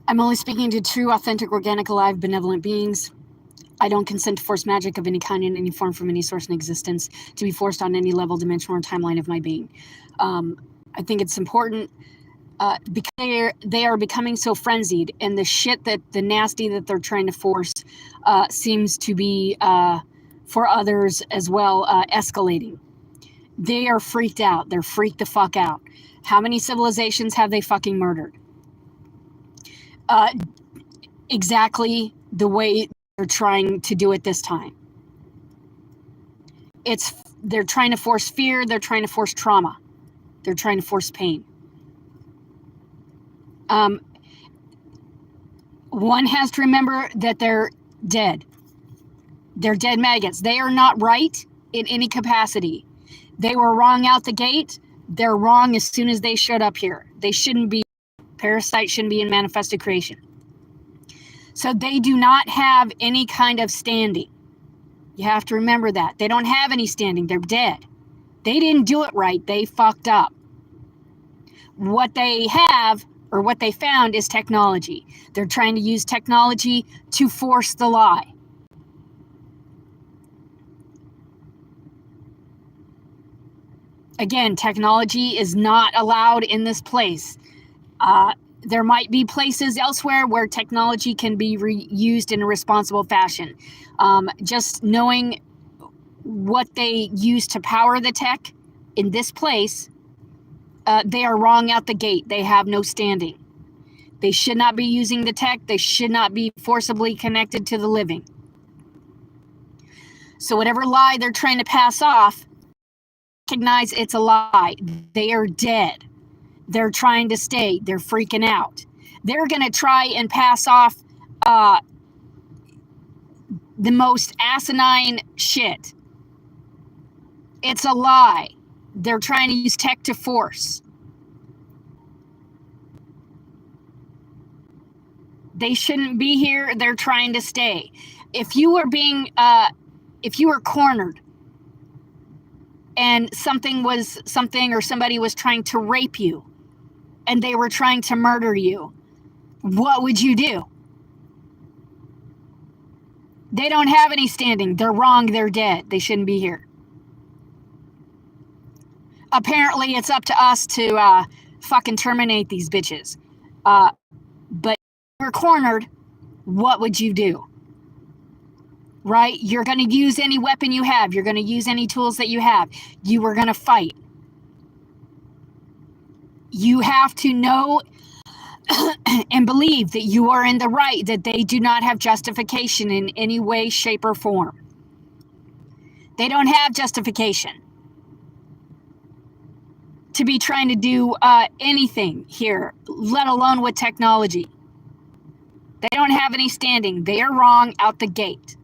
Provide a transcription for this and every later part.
I'm only speaking to true, authentic, organic, alive, benevolent beings. I don't consent to force magic of any kind in any form from any source in existence to be forced on any level, dimension, or timeline of my being. I think it's important because they are becoming so frenzied, and the shit that the nasty that they're trying to force seems to be for others as well escalating. They are freaked out. They're freaked the fuck out. How many civilizations have they fucking murdered? Exactly the way they're trying to do it this time. They're trying to force fear. They're trying to force trauma. They're trying to force pain. One has to remember that they're dead. They're dead maggots. They are not right in any capacity. They were wrong out the gate. They're wrong as soon as they showed up here. They shouldn't be. Parasites shouldn't be in manifested creation. So they do not have any kind of standing. You have to remember that. They don't have any standing. They're dead. They didn't do it right. They fucked up. What they have, or what they found, is technology. They're trying to use technology to force the lie. Again, technology is not allowed in this place. There might be places elsewhere where technology can be used in a responsible fashion. Just knowing what they use to power the tech in this place, they are wrong out the gate. They have no standing. They should not be using the tech. They should not be forcibly connected to the living. So whatever lie they're trying to pass off, recognize it's a lie. They are dead. They're trying to stay. They're freaking out. They're going to try and pass off the most asinine shit. It's a lie. They're trying to use tech to force. They shouldn't be here. They're trying to stay. If you were cornered and somebody was trying to rape you and they were trying to murder you, what would you do? They don't have any standing. They're wrong. They're dead. They shouldn't be here. Apparently, it's up to us to fucking terminate these bitches. But if you're cornered, what would you do? Right? You're going to use any weapon you have. You're going to use any tools that you have. You are going to fight. You have to know and believe that you are in the right, that they do not have justification in any way, shape, or form. They don't have justification to be trying to do anything here, let alone with technology. They don't have any standing. They are wrong out the gate.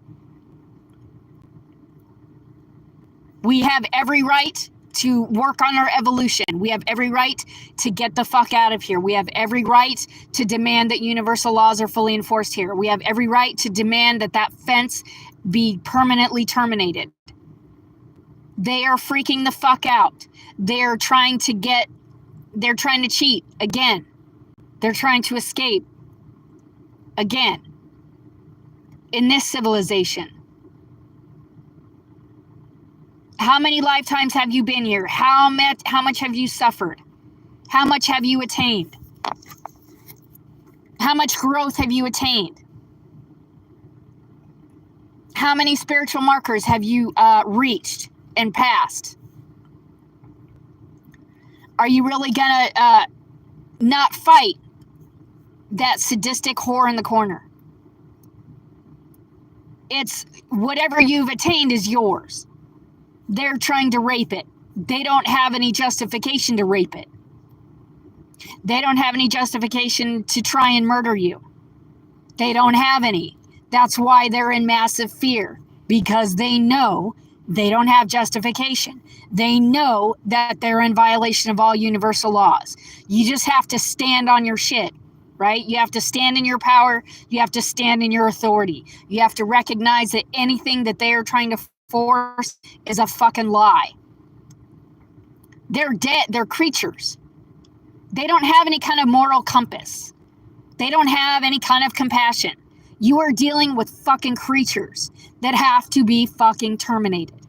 We have every right to work on our evolution. We have every right to get the fuck out of here. We have every right to demand that universal laws are fully enforced here. We have every right to demand that that fence be permanently terminated. They are freaking the fuck out. They're trying to cheat again. They're trying to escape again in this civilization. How many lifetimes have you been here? How much have you suffered? How much have you attained? How much growth have you attained? How many spiritual markers have you reached and passed? Are you really gonna not fight that sadistic whore in the corner? It's whatever you've attained is yours. They're trying to rape it. They don't have any justification to rape it. They don't have any justification to try and murder you. They don't have any. That's why they're in massive fear, because they know they don't have justification. They know that they're in violation of all universal laws. You just have to stand on your shit, right? You have to stand in your power. You have to stand in your authority. You have to recognize that anything that they are trying to force is a fucking lie. They're dead. They're creatures. They don't have any kind of moral compass. They don't have any kind of compassion. You are dealing with fucking creatures that have to be fucking terminated.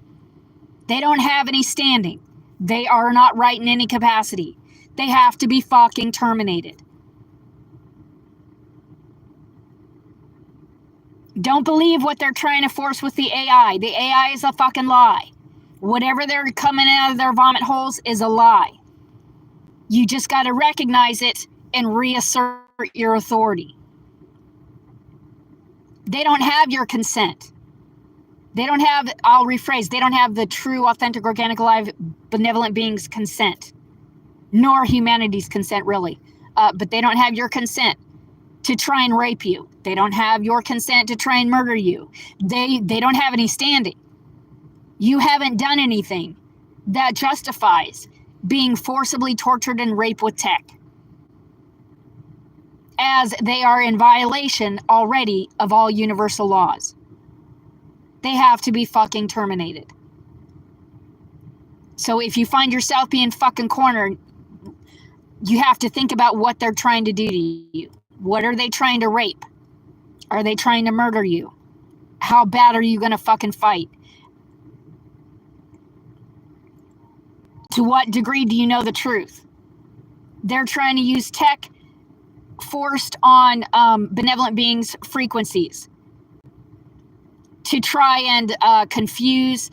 They don't have any standing. They are not right in any capacity. They have to be fucking terminated. Don't believe what they're trying to force with the AI. The AI is a fucking lie. Whatever they're coming out of their vomit holes is a lie. You just got to recognize it and reassert your authority. They don't have your consent. They don't have, I'll rephrase, they don't have the true, authentic, organic, alive, benevolent beings' consent, nor humanity's consent, really. But they don't have your consent to try and rape you. They don't have your consent to try and murder you. They don't have any standing. You haven't done anything that justifies being forcibly tortured and raped with tech, as they are in violation already of all universal laws. They have to be fucking terminated. So if you find yourself being fucking cornered, you have to think about what they're trying to do to you. What are they trying to rape? Are they trying to murder you? How bad are you going to fucking fight? To what degree do you know the truth? They're trying to use tech forced on benevolent beings' frequencies to try and confuse,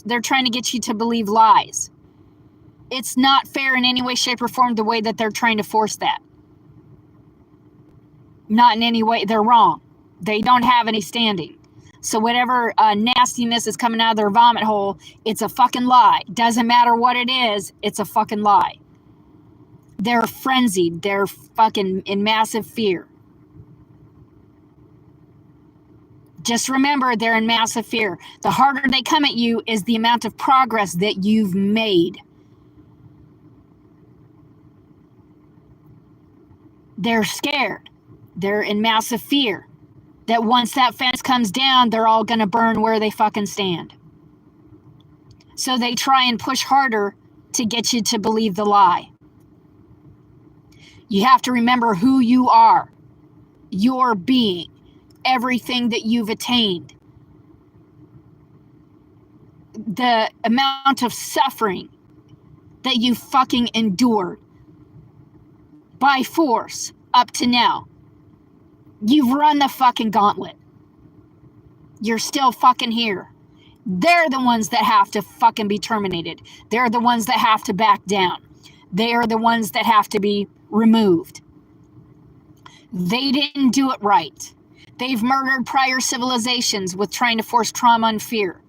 they're trying to get you to believe lies. It's not fair in any way, shape, or form the way that they're trying to force that. Not in any way. They're wrong. They don't have any standing. So whatever nastiness is coming out of their vomit hole, it's a fucking lie. Doesn't matter what it is, it's a fucking lie. They're frenzied. They're fucking in massive fear. Just remember, they're in massive fear. The harder they come at you is the amount of progress that you've made. They're scared. They're in massive fear that once that fence comes down, they're all going to burn where they fucking stand. So they try and push harder to get you to believe the lie. You have to remember who you are, your being, everything that you've attained. The amount of suffering that you fucking endured by force up to now. You've run the fucking gauntlet. You're still fucking here. They're the ones that have to fucking be terminated. They're the ones that have to back down. They are the ones that have to be removed. They didn't do it right. They've murdered prior civilizations with trying to force trauma and fear.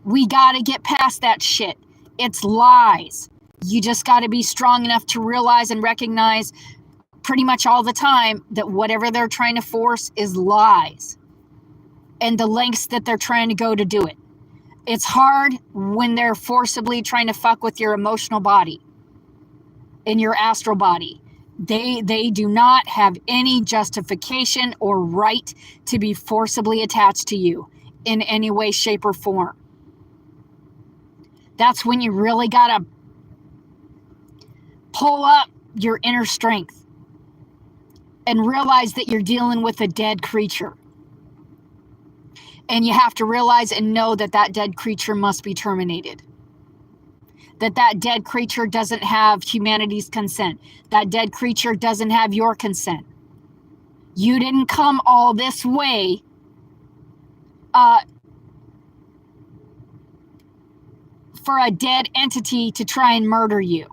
We gotta get past that shit. It's lies. You just gotta be strong enough to realize and recognize pretty much all the time that whatever they're trying to force is lies. And the lengths that they're trying to go to do it. It's hard when they're forcibly trying to fuck with your emotional body and your astral body. They do not have any justification or right to be forcibly attached to you in any way, shape, or form. That's when you really gotta pull up your inner strength and realize that you're dealing with a dead creature. And you have to realize and know that that dead creature must be terminated. That dead creature doesn't have humanity's consent. That dead creature doesn't have your consent. You didn't come all this way for a dead entity to try and murder you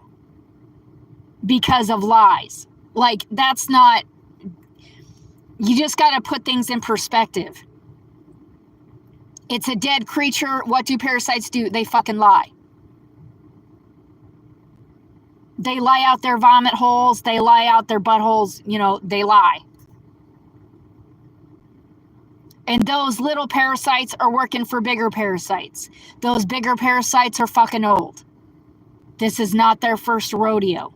because of lies. Like, that's not... You just got to put things in perspective. It's a dead creature. What do parasites do? They fucking lie. They lie out their vomit holes. They lie out their buttholes. You know, they lie. And those little parasites are working for bigger parasites. Those bigger parasites are fucking old. This is not their first rodeo.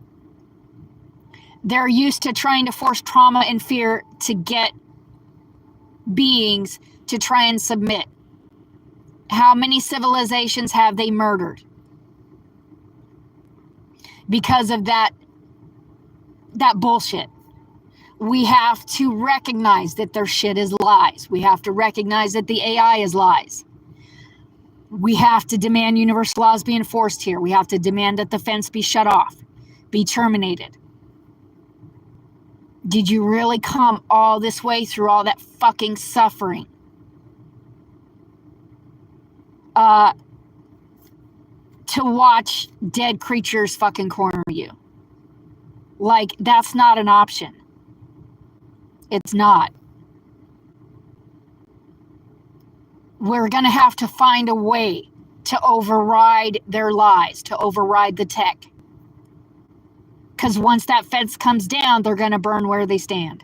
They're used to trying to force trauma and fear to get beings to try and submit. How many civilizations have they murdered? Because of that bullshit. We have to recognize that their shit is lies. We have to recognize that the AI is lies. We have to demand universal laws be enforced here. We have to demand that the fence be shut off, be terminated. Did you really come all this way through all that fucking suffering? To watch dead creatures fucking corner you? Like, that's not an option. It's not. We're going to have to find a way to override their lies, to override the tech. Because once that fence comes down, they're going to burn where they stand.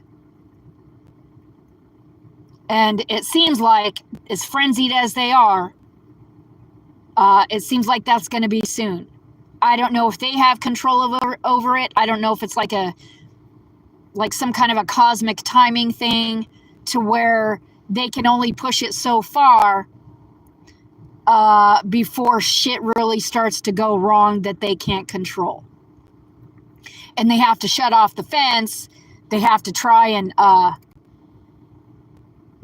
And it seems like, as frenzied as they are, it seems like that's going to be soon. I don't know if they have control over it. I don't know if it's like some kind of a cosmic timing thing to where they can only push it so far before shit really starts to go wrong that they can't control. And they have to shut off the fence. They have to try and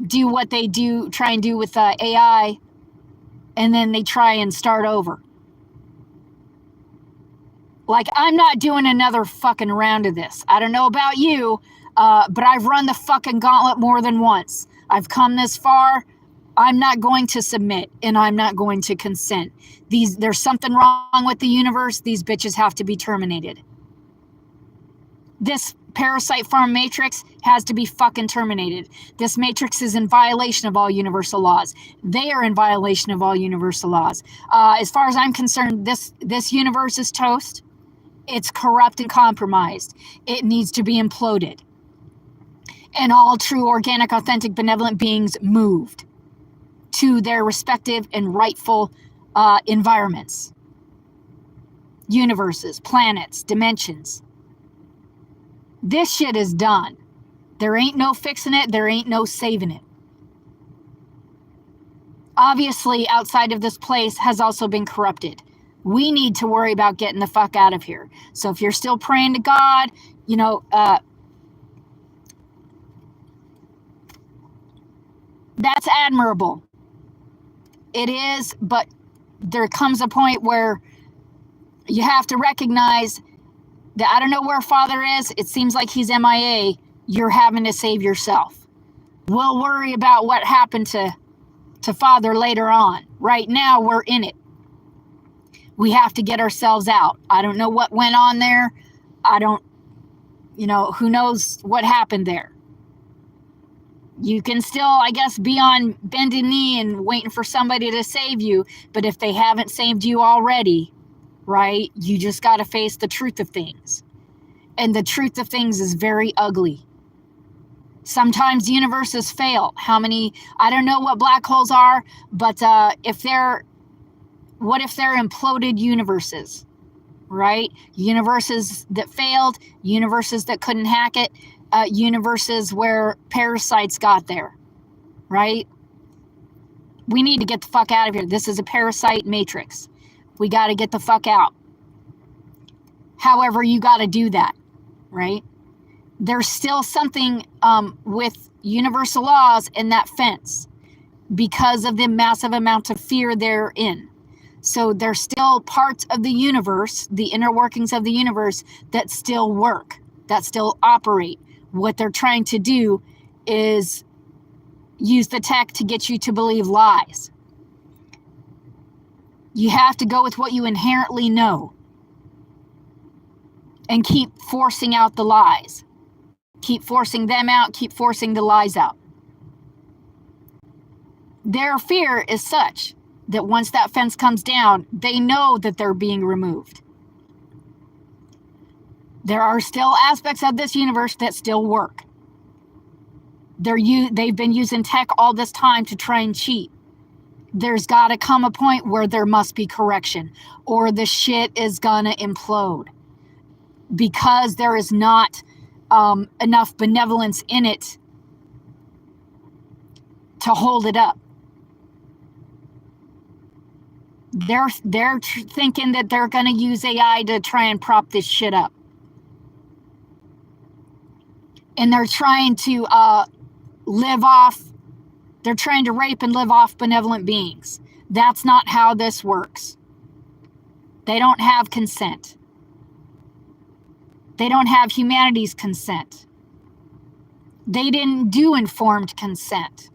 do what they try and do with AI, and then they try and start over. Like, I'm not doing another fucking round of this. I don't know about you, but I've run the fucking gauntlet more than once. I've come this far. I'm not going to submit, and I'm not going to consent. There's something wrong with the universe. These bitches have to be terminated. This parasite farm matrix has to be fucking terminated. This matrix is in violation of all universal laws. They are in violation of all universal laws. As far as I'm concerned, this universe is toast. It's corrupt and compromised. It needs to be imploded. And all true, organic, authentic, benevolent beings moved to their respective and rightful environments, universes, planets, dimensions. This shit is done. There ain't no fixing it. There ain't no saving it. Obviously, outside of this place has also been corrupted. We need to worry about getting the fuck out of here. So if you're still praying to God, that's admirable. It is, but there comes a point where you have to recognize that I don't know where Father is. It seems like he's MIA. You're having to save yourself. We'll worry about what happened to Father later on. Right now, we're in it. We have to get ourselves out. I don't know what went on there. Who knows what happened there. You can still, I guess, be on bended knee and waiting for somebody to save you. But if they haven't saved you already, right, you just got to face the truth of things. And the truth of things is very ugly. Sometimes universes fail. I don't know what black holes are, but what if they're imploded universes, right? Universes that failed, universes that couldn't hack it, universes where parasites got there, right? We need to get the fuck out of here. This is a parasite matrix. We got to get the fuck out. However, you got to do that, right? There's still something with universal laws in that fence because of the massive amount of fear they're in. So there's still parts of the universe, the inner workings of the universe, that still work, that still operate. What they're trying to do is use the tech to get you to believe lies. You have to go with what you inherently know and keep forcing out the lies. Keep forcing them out, keep forcing the lies out. Their fear is such that once that fence comes down, they know that they're being removed. There are still aspects of this universe that still work. They've been using tech all this time to try and cheat. There's got to come a point where there must be correction, or the shit is gonna implode because there is not enough benevolence in it to hold it up. They're thinking that they're going to use AI to try and prop this shit up. And they're trying to live off, they're trying to rape and live off benevolent beings. That's not how this works. They don't have consent. They don't have humanity's consent. They didn't do informed consent.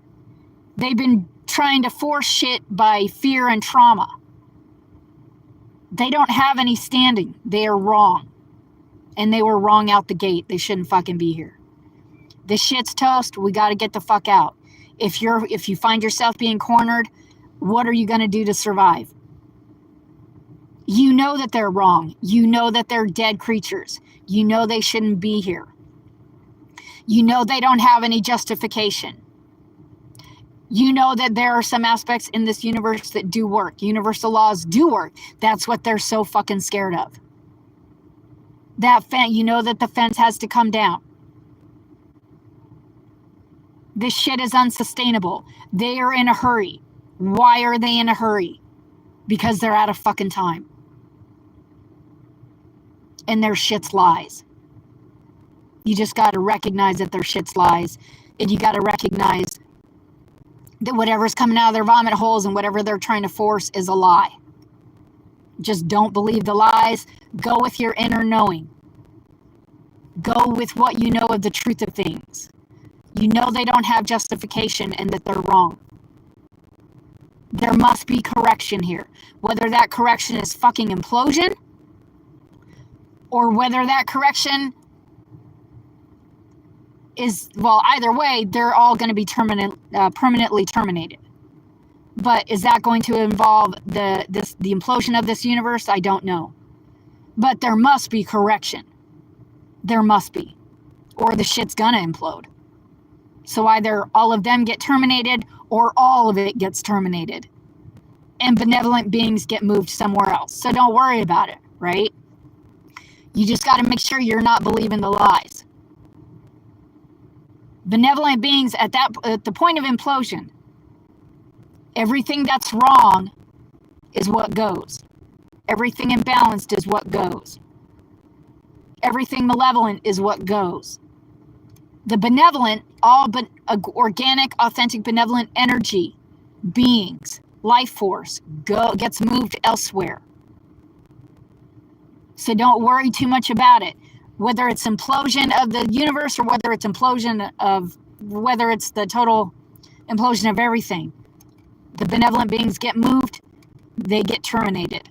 They've been trying to force shit by fear and trauma. They don't have any standing. They are wrong. And they were wrong out the gate. They shouldn't fucking be here. This shit's toast. We got to get the fuck out. If you find yourself being cornered, what are you going to do to survive? You know that they're wrong. You know that they're dead creatures. You know they shouldn't be here. You know they don't have any justification. You know that there are some aspects in this universe that do work. Universal laws do work. That's what they're so fucking scared of. You know that the fence has to come down. This shit is unsustainable. They are in a hurry. Why are they in a hurry? Because they're out of fucking time. And their shit's lies. You just got to recognize that their shit's lies. And you got to recognize that whatever's coming out of their vomit holes and whatever they're trying to force is a lie. Just don't believe the lies. Go with your inner knowing. Go with what you know of the truth of things. You know they don't have justification and that they're wrong. There must be correction here. Whether that correction is fucking implosion or whether that correction is, well, either way, they're all going to be permanently terminated. But is that going to involve the implosion of this universe? I don't know. But there must be correction. There must be. Or the shit's gonna implode. So either all of them get terminated or all of it gets terminated. And benevolent beings get moved somewhere else. So don't worry about it, right? You just got to make sure you're not believing the lies. Benevolent beings at the point of implosion, everything that's wrong is what goes. Everything imbalanced is what goes. Everything malevolent is what goes. The benevolent, all but organic, authentic, benevolent energy, beings, life force, gets moved elsewhere. So don't worry too much about it. Whether it's implosion of the universe or whether it's whether it's the total implosion of everything. The benevolent beings get moved, they get terminated.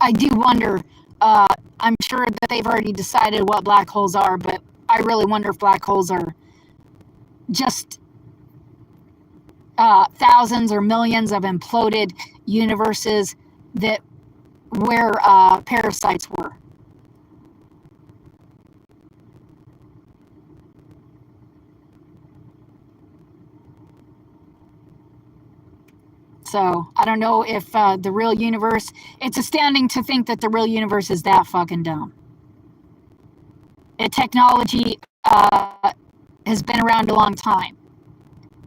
I do wonder, I'm sure that they've already decided what black holes are, but I really wonder if black holes are just thousands or millions of imploded universes where parasites were. So I don't know if the real universe, it's astounding to think that the real universe is that fucking dumb. Technology has been around a long time.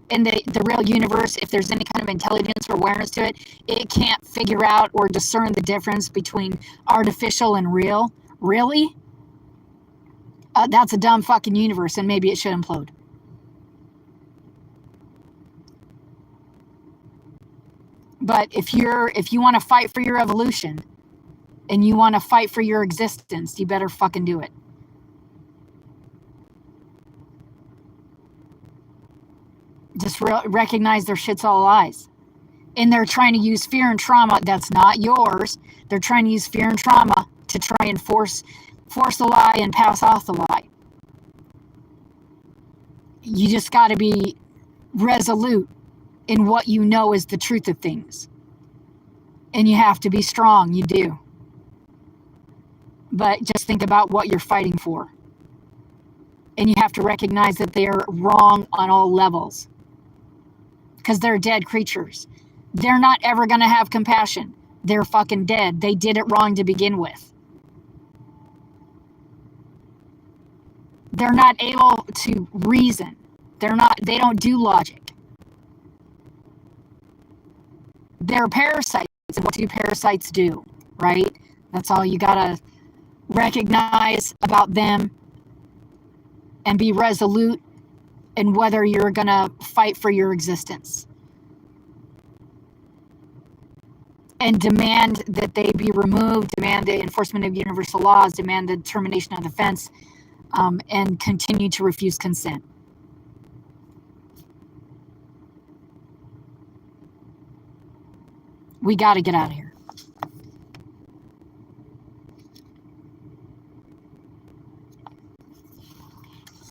In the real universe, if there's any kind of intelligence or awareness to it, it can't figure out or discern the difference between artificial and real. Really? That's a dumb fucking universe, and maybe it should implode. But if you want to fight for your evolution and you want to fight for your existence, you better fucking do it. Just recognize their shit's all lies. And they're trying to use fear and trauma that's not yours. They're trying to use fear and trauma to try and force the lie and pass off the lie. You just got to be resolute in what you know is the truth of things. And you have to be strong, you do. But just think about what you're fighting for. And you have to recognize that they're wrong on all levels. Because they're dead creatures. They're not ever going to have compassion. They're fucking dead. They did it wrong to begin with. They're not able to reason. They don't do logic. They're parasites. And what do parasites do, right? That's all you gotta recognize about them. and be resolute in whether you're going to fight for your existence. And demand that they be removed, demand the enforcement of universal laws, demand the termination of the fence, and continue to refuse consent. We got to get out of here.